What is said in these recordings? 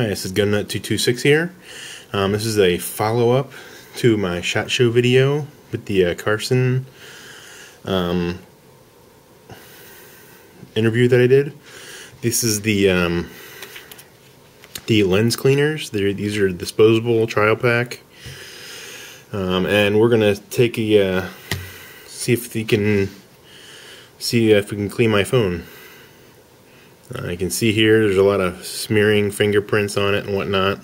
Hi, this is GunNut226 here. This is a follow-up to my SHOT Show video with the Carson interview that I did. This is the lens cleaners. These are disposable trial pack, and we're gonna take a see if we can clean my phone. You can see here there's a lot of smearing fingerprints on it and whatnot,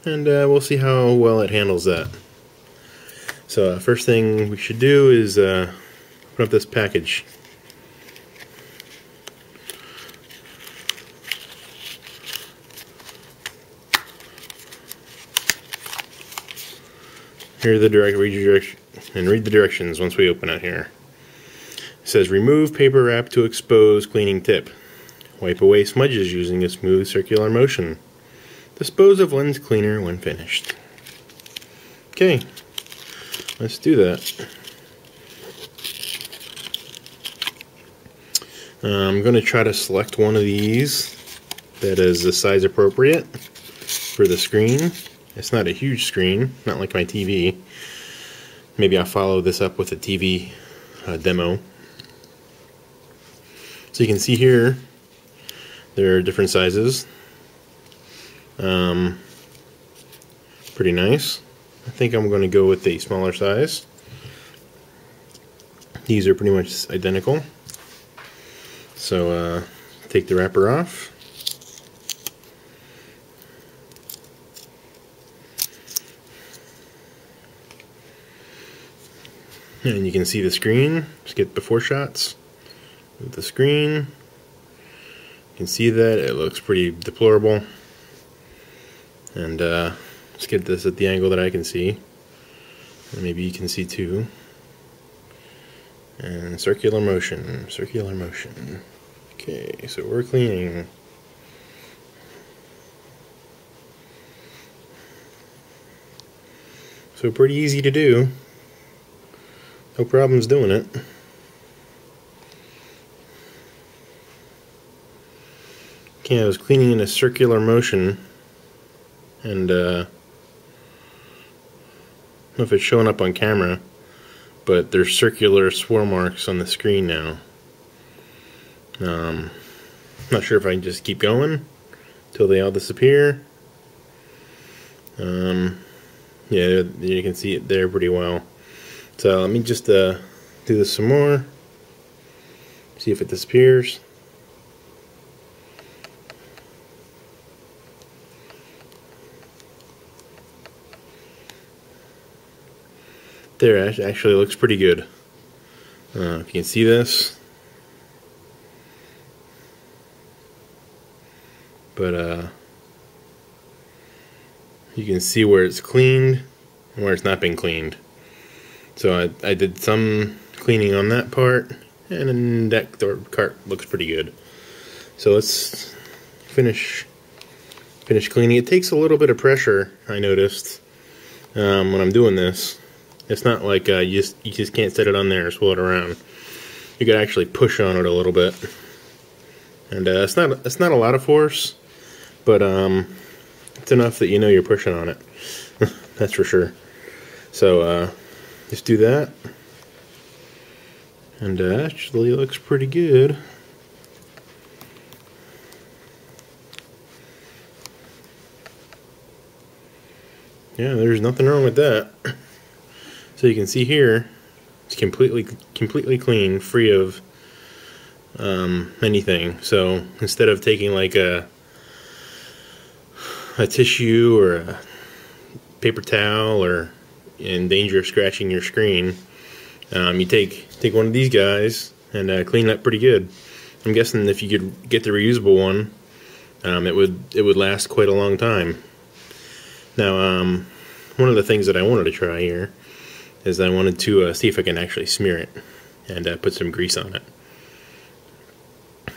and we'll see how well it handles that. So first thing we should do is open up this package. Here are the read the directions once we open it here. It says remove paper wrap to expose cleaning tip. Wipe away smudges using a smooth circular motion. Dispose of lens cleaner when finished. Okay, let's do that. I'm going to try to select one of these that is the size appropriate for the screen. It's not a huge screen, not like my TV. Maybe I'll follow this up with a TV demo. So you can see here there are different sizes. Pretty nice. I think I'm going to go with the smaller size. These are pretty much identical. So take the wrapper off. And you can see the screen. Just get before shots of the screen. You can see that it looks pretty deplorable. And let's get this at the angle that I can see. And maybe you can see too. And circular motion, circular motion. Okay, so we're cleaning. So pretty easy to do. No problems doing it. Okay, I was cleaning in a circular motion, and I don't know if it's showing up on camera, but there's circular swirl marks on the screen now. Not sure if I can just keep going till they all disappear. Yeah, you can see it there pretty well. So let me just do this some more, see if it disappears. There, it actually looks pretty good. If you can see this. But you can see where it's cleaned and where it's not been cleaned. So I did some cleaning on that part, and then that part looks pretty good. So let's finish cleaning. It takes a little bit of pressure, I noticed, when I'm doing this. It's not like you just can't set it on there and swirl it around. You gotta actually push on it a little bit, and it's not a lot of force, but it's enough that you know you're pushing on it. That's for sure. So just do that, and actually looks pretty good. Yeah, there's nothing wrong with that. So you can see here, it's completely clean, free of anything. So instead of taking like a tissue or a paper towel or in danger of scratching your screen, you take one of these guys and clean that pretty good. I'm guessing if you could get the reusable one, it would last quite a long time. Now, one of the things that I wanted to try here is I wanted to see if I can actually smear it and put some grease on it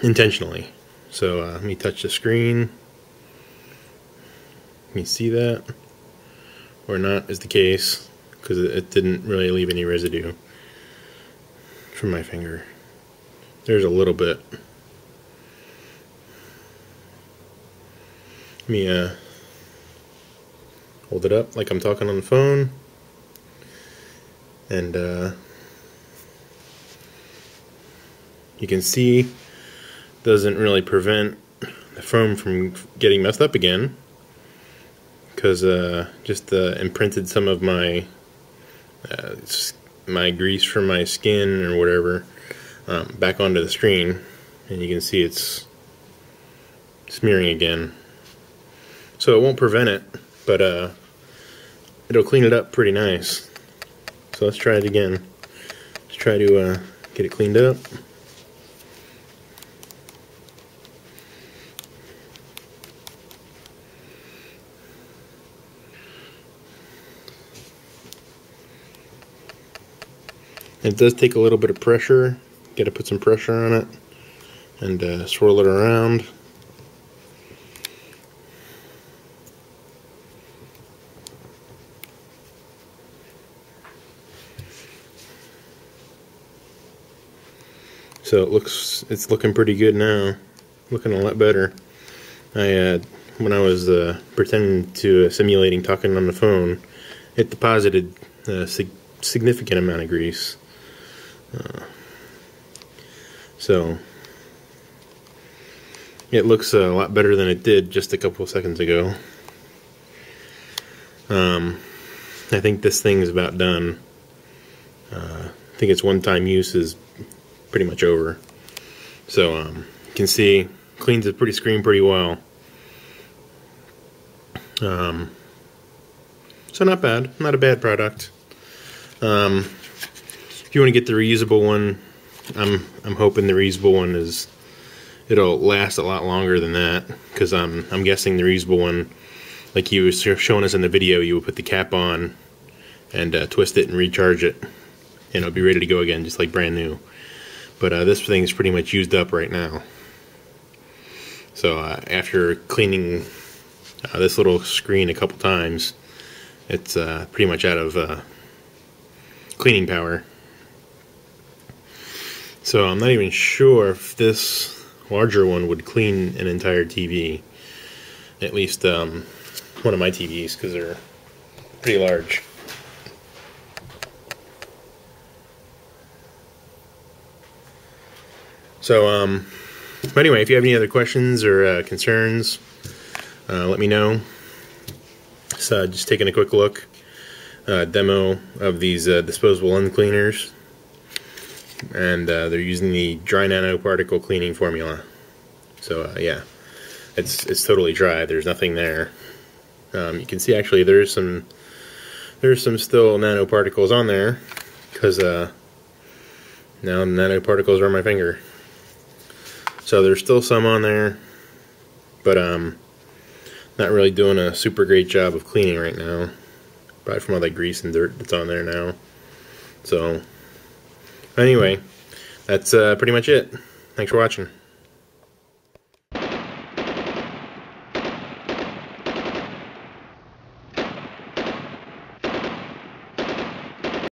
intentionally. So let me touch the screen. Can you see that? Or not is the case, because it didn't really leave any residue from my finger. There's a little bit. me hold it up like I'm talking on the phone, and you can see doesn't really prevent the foam from getting messed up again, because just imprinted some of my my grease from my skin or whatever back onto the screen, and you can see it's smearing again. So it won't prevent it, but it'll clean it up pretty nice. So let's try it again. Let's try to get it cleaned up. It does take a little bit of pressure. Got to put some pressure on it and swirl it around. So it's looking pretty good now. Looking a lot better. When I was pretending to simulating talking on the phone, it deposited a significant amount of grease. So it looks a lot better than it did just a couple of seconds ago. I think this thing is about done. I think its one-time use is pretty much over. So you can see cleans the screen pretty well. So not bad, not a bad product. If you want to get the reusable one, I'm hoping the reusable one it'll last a lot longer than that, because I'm guessing the reusable one, like he was showing us in the video, you would put the cap on and twist it and recharge it, and it'll be ready to go again, just like brand new. But this thing is pretty much used up right now. So after cleaning this little screen a couple times, it's pretty much out of cleaning power. So I'm not even sure if this larger one would clean an entire TV. At least one of my TVs, because they're pretty large. So but anyway, if you have any other questions or concerns, let me know. So just taking a quick look, demo of these disposable lens cleaners, and they're using the dry nanoparticle cleaning formula. So yeah, it's totally dry. There's nothing there. You can see actually there's some still nanoparticles on there, because now the nanoparticles are on my finger. So there's still some on there, but not really doing a super great job of cleaning right now, probably from all that grease and dirt that's on there now. So anyway, that's pretty much it. Thanks for watching.